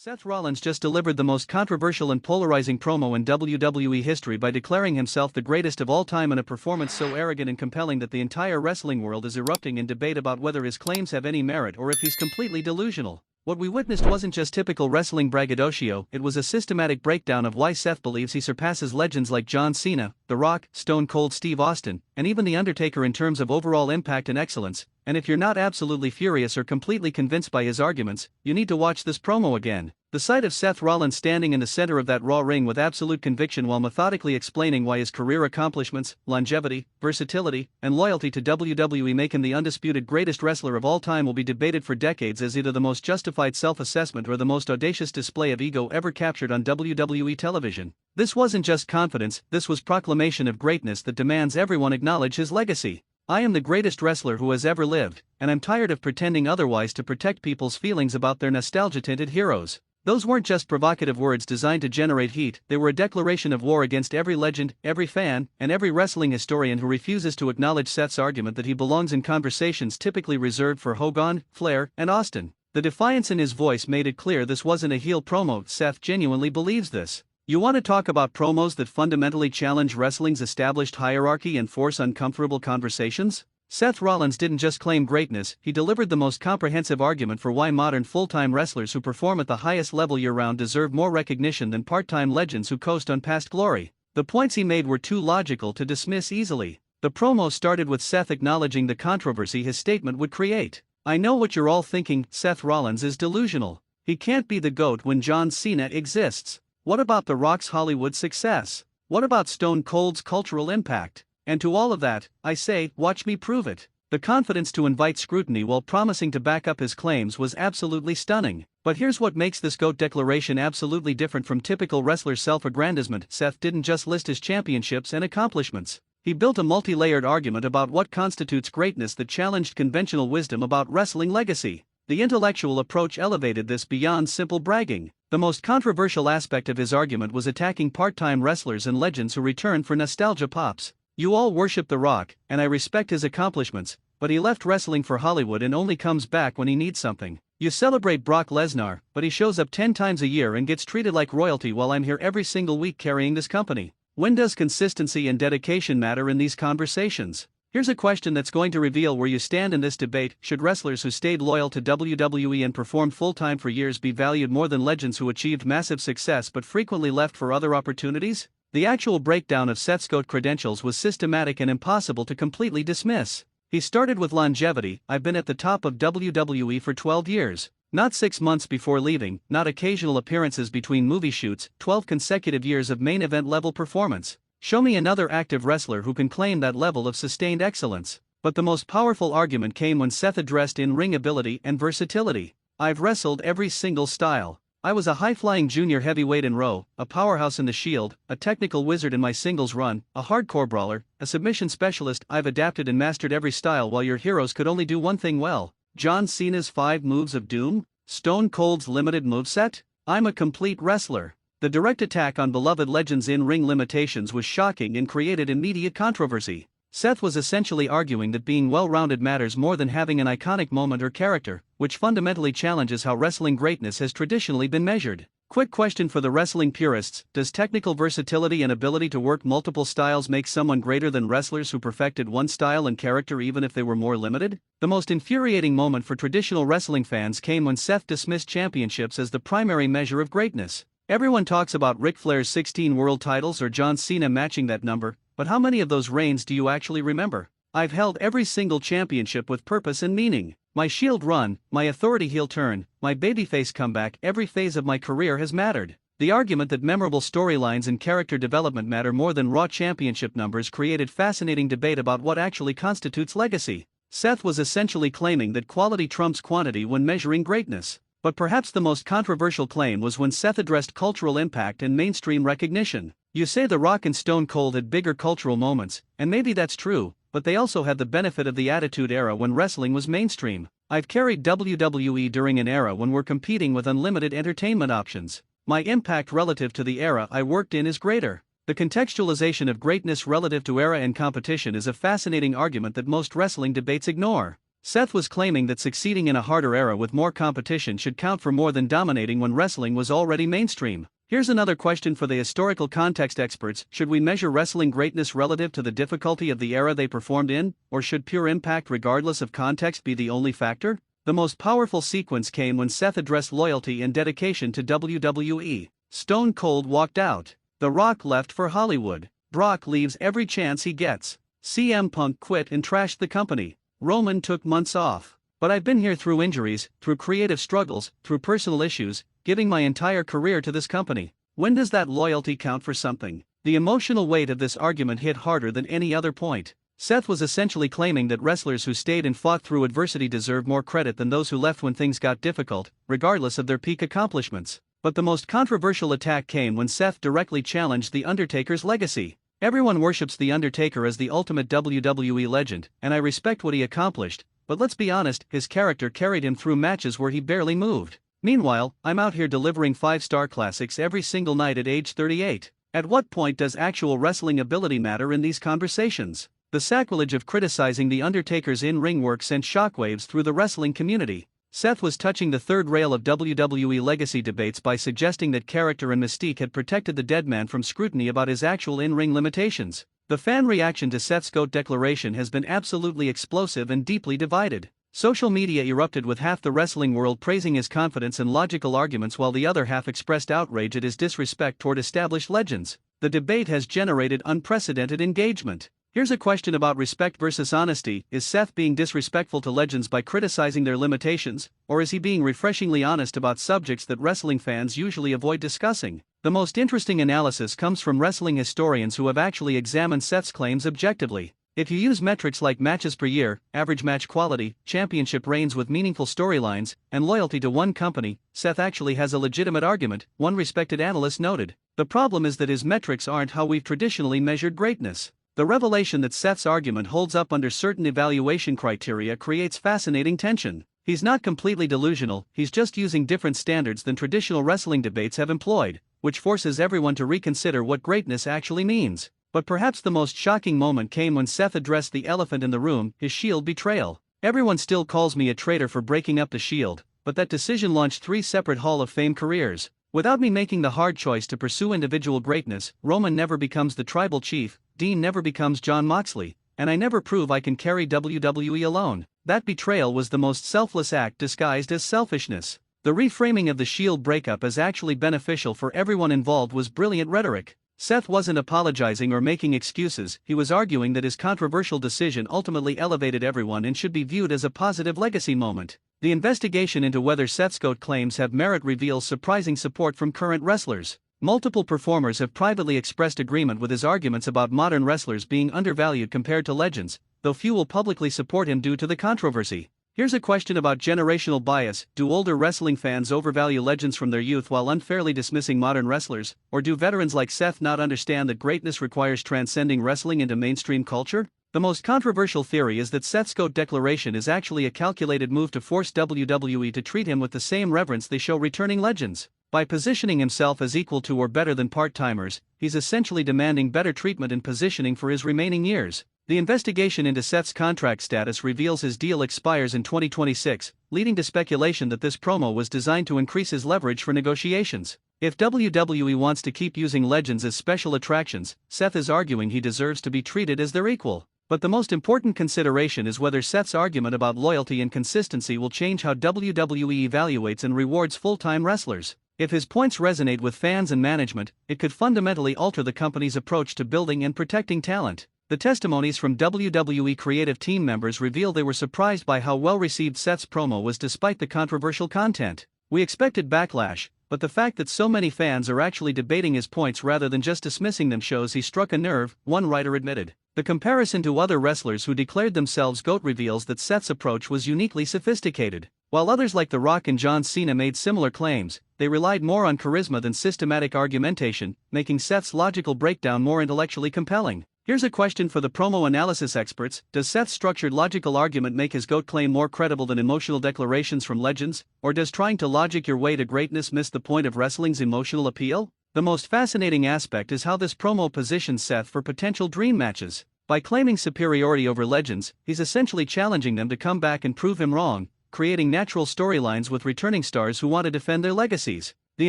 Seth Rollins just delivered the most controversial and polarizing promo in WWE history by declaring himself the greatest of all time in a performance so arrogant and compelling that the entire wrestling world is erupting in debate about whether his claims have any merit or if he's completely delusional. What we witnessed wasn't just typical wrestling braggadocio, it was a systematic breakdown of why Seth believes he surpasses legends like John Cena, The Rock, Stone Cold Steve Austin, and even The Undertaker in terms of overall impact and excellence. And if you're not absolutely furious or completely convinced by his arguments, you need to watch this promo again. The sight of Seth Rollins standing in the center of that Raw ring with absolute conviction while methodically explaining why his career accomplishments, longevity, versatility, and loyalty to WWE make him the undisputed greatest wrestler of all time will be debated for decades as either the most justified self-assessment or the most audacious display of ego ever captured on WWE television. This wasn't just confidence, this was proclamation of greatness that demands everyone acknowledge his legacy. I am the greatest wrestler who has ever lived, and I'm tired of pretending otherwise to protect people's feelings about their nostalgia-tinted heroes. Those weren't just provocative words designed to generate heat, they were a declaration of war against every legend, every fan, and every wrestling historian who refuses to acknowledge Seth's argument that he belongs in conversations typically reserved for Hogan, Flair, and Austin. The defiance in his voice made it clear this wasn't a heel promo. Seth genuinely believes this. You want to talk about promos that fundamentally challenge wrestling's established hierarchy and force uncomfortable conversations? Seth Rollins didn't just claim greatness, he delivered the most comprehensive argument for why modern full-time wrestlers who perform at the highest level year-round deserve more recognition than part-time legends who coast on past glory. The points he made were too logical to dismiss easily. The promo started with Seth acknowledging the controversy his statement would create. I know what you're all thinking, Seth Rollins is delusional. He can't be the GOAT when John Cena exists. What about The Rock's Hollywood success? What about Stone Cold's cultural impact? And to all of that, I say, watch me prove it. The confidence to invite scrutiny while promising to back up his claims was absolutely stunning. But here's what makes this GOAT declaration absolutely different from typical wrestler's self-aggrandizement. Seth didn't just list his championships and accomplishments. He built a multi-layered argument about what constitutes greatness that challenged conventional wisdom about wrestling legacy. The intellectual approach elevated this beyond simple bragging. The most controversial aspect of his argument was attacking part-time wrestlers and legends who return for nostalgia pops. You all worship The Rock, and I respect his accomplishments, but he left wrestling for Hollywood and only comes back when he needs something. You celebrate Brock Lesnar, but he shows up 10 times a year and gets treated like royalty while I'm here every single week carrying this company. When does consistency and dedication matter in these conversations? Here's a question that's going to reveal where you stand in this debate. Should wrestlers who stayed loyal to WWE and performed full-time for years be valued more than legends who achieved massive success but frequently left for other opportunities? The actual breakdown of Seth's GOAT credentials was systematic and impossible to completely dismiss. He started with longevity. I've been at the top of WWE for 12 years. Not 6 months before leaving, not occasional appearances between movie shoots, 12 consecutive years of main event level performance. Show me another active wrestler who can claim that level of sustained excellence. But the most powerful argument came when Seth addressed in-ring ability and versatility. I've wrestled every single style. I was a high-flying junior heavyweight in Raw, a powerhouse in the Shield, a technical wizard in my singles run, a hardcore brawler, a submission specialist. I've adapted and mastered every style while your heroes could only do one thing well. John Cena's 5 moves of doom? Stone Cold's limited moveset? I'm a complete wrestler. The direct attack on beloved legends' in-ring limitations was shocking and created immediate controversy. Seth was essentially arguing that being well-rounded matters more than having an iconic moment or character, which fundamentally challenges how wrestling greatness has traditionally been measured. Quick question for the wrestling purists: does technical versatility and ability to work multiple styles make someone greater than wrestlers who perfected one style and character even if they were more limited? The most infuriating moment for traditional wrestling fans came when Seth dismissed championships as the primary measure of greatness. Everyone talks about Ric Flair's 16 world titles or John Cena matching that number, but how many of those reigns do you actually remember? I've held every single championship with purpose and meaning. My Shield run, my authority heel turn, my babyface comeback, every phase of my career has mattered. The argument that memorable storylines and character development matter more than raw championship numbers created fascinating debate about what actually constitutes legacy. Seth was essentially claiming that quality trumps quantity when measuring greatness. But perhaps the most controversial claim was when Seth addressed cultural impact and mainstream recognition. You say The Rock and Stone Cold had bigger cultural moments, and maybe that's true, but they also had the benefit of the Attitude Era when wrestling was mainstream. I've carried WWE during an era when we're competing with unlimited entertainment options. My impact relative to the era I worked in is greater. The contextualization of greatness relative to era and competition is a fascinating argument that most wrestling debates ignore. Seth was claiming that succeeding in a harder era with more competition should count for more than dominating when wrestling was already mainstream. Here's another question for the historical context experts: should we measure wrestling greatness relative to the difficulty of the era they performed in, or should pure impact regardless of context be the only factor? The most powerful sequence came when Seth addressed loyalty and dedication to WWE. Stone Cold walked out. The Rock left for Hollywood. Brock leaves every chance he gets. CM Punk quit and trashed the company. Roman took months off. But I've been here through injuries, through creative struggles, through personal issues, giving my entire career to this company. When does that loyalty count for something? The emotional weight of this argument hit harder than any other point. Seth was essentially claiming that wrestlers who stayed and fought through adversity deserve more credit than those who left when things got difficult, regardless of their peak accomplishments. But the most controversial attack came when Seth directly challenged The Undertaker's legacy. Everyone worships The Undertaker as the ultimate WWE legend, and I respect what he accomplished, but let's be honest, his character carried him through matches where he barely moved. Meanwhile, I'm out here delivering 5-star classics every single night at age 38. At what point does actual wrestling ability matter in these conversations? The sacrilege of criticizing The Undertaker's in-ring work sent shockwaves through the wrestling community. Seth was touching the third rail of WWE legacy debates by suggesting that character and mystique had protected the dead man from scrutiny about his actual in-ring limitations. The fan reaction to Seth's GOAT declaration has been absolutely explosive and deeply divided. Social media erupted with half the wrestling world praising his confidence and logical arguments while the other half expressed outrage at his disrespect toward established legends. The debate has generated unprecedented engagement. Here's a question about respect versus honesty: is Seth being disrespectful to legends by criticizing their limitations, or is he being refreshingly honest about subjects that wrestling fans usually avoid discussing? The most interesting analysis comes from wrestling historians who have actually examined Seth's claims objectively. If you use metrics like matches per year, average match quality, championship reigns with meaningful storylines, and loyalty to one company, Seth actually has a legitimate argument, one respected analyst noted. The problem is that his metrics aren't how we've traditionally measured greatness. The revelation that Seth's argument holds up under certain evaluation criteria creates fascinating tension. He's not completely delusional, he's just using different standards than traditional wrestling debates have employed, which forces everyone to reconsider what greatness actually means. But perhaps the most shocking moment came when Seth addressed the elephant in the room: his Shield betrayal. Everyone still calls me a traitor for breaking up the Shield, but that decision launched 3 separate Hall of Fame careers. Without me making the hard choice to pursue individual greatness, Roman never becomes the tribal chief, Dean never becomes Jon Moxley, and I never prove I can carry WWE alone. That betrayal was the most selfless act disguised as selfishness. The reframing of the Shield breakup as actually beneficial for everyone involved was brilliant rhetoric. Seth wasn't apologizing or making excuses, he was arguing that his controversial decision ultimately elevated everyone and should be viewed as a positive legacy moment. The investigation into whether Seth's GOAT claims have merit reveals surprising support from current wrestlers. Multiple performers have privately expressed agreement with his arguments about modern wrestlers being undervalued compared to legends, though few will publicly support him due to the controversy. Here's a question about generational bias: do older wrestling fans overvalue legends from their youth while unfairly dismissing modern wrestlers, or do veterans like Seth not understand that greatness requires transcending wrestling into mainstream culture? The most controversial theory is that Seth's GOAT declaration is actually a calculated move to force WWE to treat him with the same reverence they show returning legends. By positioning himself as equal to or better than part-timers, he's essentially demanding better treatment and positioning for his remaining years. The investigation into Seth's contract status reveals his deal expires in 2026, leading to speculation that this promo was designed to increase his leverage for negotiations. If WWE wants to keep using legends as special attractions, Seth is arguing he deserves to be treated as their equal. But the most important consideration is whether Seth's argument about loyalty and consistency will change how WWE evaluates and rewards full-time wrestlers. If his points resonate with fans and management, it could fundamentally alter the company's approach to building and protecting talent. The testimonies from WWE creative team members reveal they were surprised by how well received Seth's promo was despite the controversial content. "We expected backlash, but the fact that so many fans are actually debating his points rather than just dismissing them shows he struck a nerve," one writer admitted. The comparison to other wrestlers who declared themselves GOAT reveals that Seth's approach was uniquely sophisticated. While others like The Rock and John Cena made similar claims, they relied more on charisma than systematic argumentation, making Seth's logical breakdown more intellectually compelling. Here's a question for the promo analysis experts: does Seth's structured logical argument make his GOAT claim more credible than emotional declarations from legends, or does trying to logic your way to greatness miss the point of wrestling's emotional appeal? The most fascinating aspect is how this promo positions Seth for potential dream matches. By claiming superiority over legends, he's essentially challenging them to come back and prove him wrong, creating natural storylines with returning stars who want to defend their legacies. The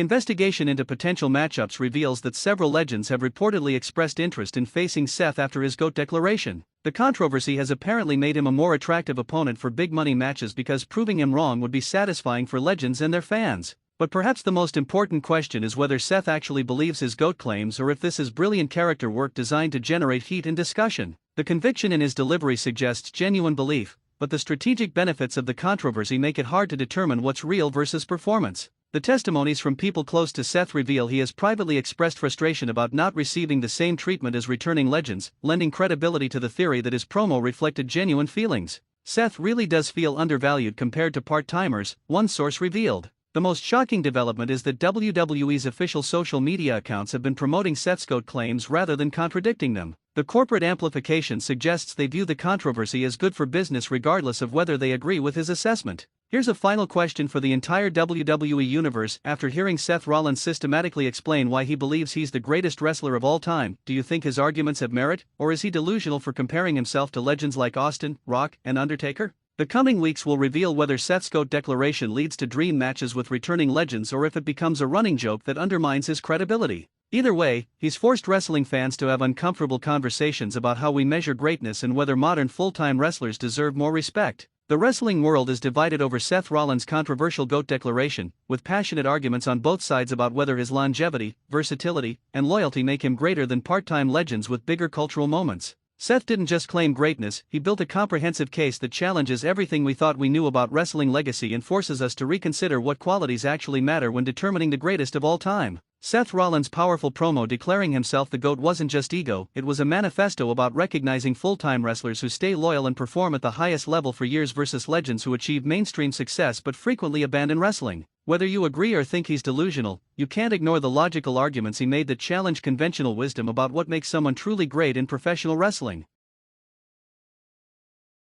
investigation into potential matchups reveals that several legends have reportedly expressed interest in facing Seth after his GOAT declaration. The controversy has apparently made him a more attractive opponent for big money matches because proving him wrong would be satisfying for legends and their fans. But perhaps the most important question is whether Seth actually believes his GOAT claims or if this is brilliant character work designed to generate heat and discussion. The conviction in his delivery suggests genuine belief, but the strategic benefits of the controversy make it hard to determine what's real versus performance. The testimonies from people close to Seth reveal he has privately expressed frustration about not receiving the same treatment as returning legends, lending credibility to the theory that his promo reflected genuine feelings. Seth really does feel undervalued compared to part-timers, one source revealed. The most shocking development is that WWE's official social media accounts have been promoting Seth's GOAT claims rather than contradicting them. The corporate amplification suggests they view the controversy as good for business regardless of whether they agree with his assessment. Here's a final question for the entire WWE universe. After hearing Seth Rollins systematically explain why he believes he's the greatest wrestler of all time, do you think his arguments have merit, or is he delusional for comparing himself to legends like Austin, Rock, and Undertaker? The coming weeks will reveal whether Seth's GOAT declaration leads to dream matches with returning legends or if it becomes a running joke that undermines his credibility. Either way, he's forced wrestling fans to have uncomfortable conversations about how we measure greatness and whether modern full-time wrestlers deserve more respect. The wrestling world is divided over Seth Rollins' controversial GOAT declaration, with passionate arguments on both sides about whether his longevity, versatility, and loyalty make him greater than part-time legends with bigger cultural moments. Seth didn't just claim greatness, he built a comprehensive case that challenges everything we thought we knew about wrestling legacy and forces us to reconsider what qualities actually matter when determining the greatest of all time. Seth Rollins' powerful promo declaring himself the GOAT wasn't just ego, it was a manifesto about recognizing full-time wrestlers who stay loyal and perform at the highest level for years versus legends who achieve mainstream success but frequently abandon wrestling. Whether you agree or think he's delusional, you can't ignore the logical arguments he made that challenge conventional wisdom about what makes someone truly great in professional wrestling.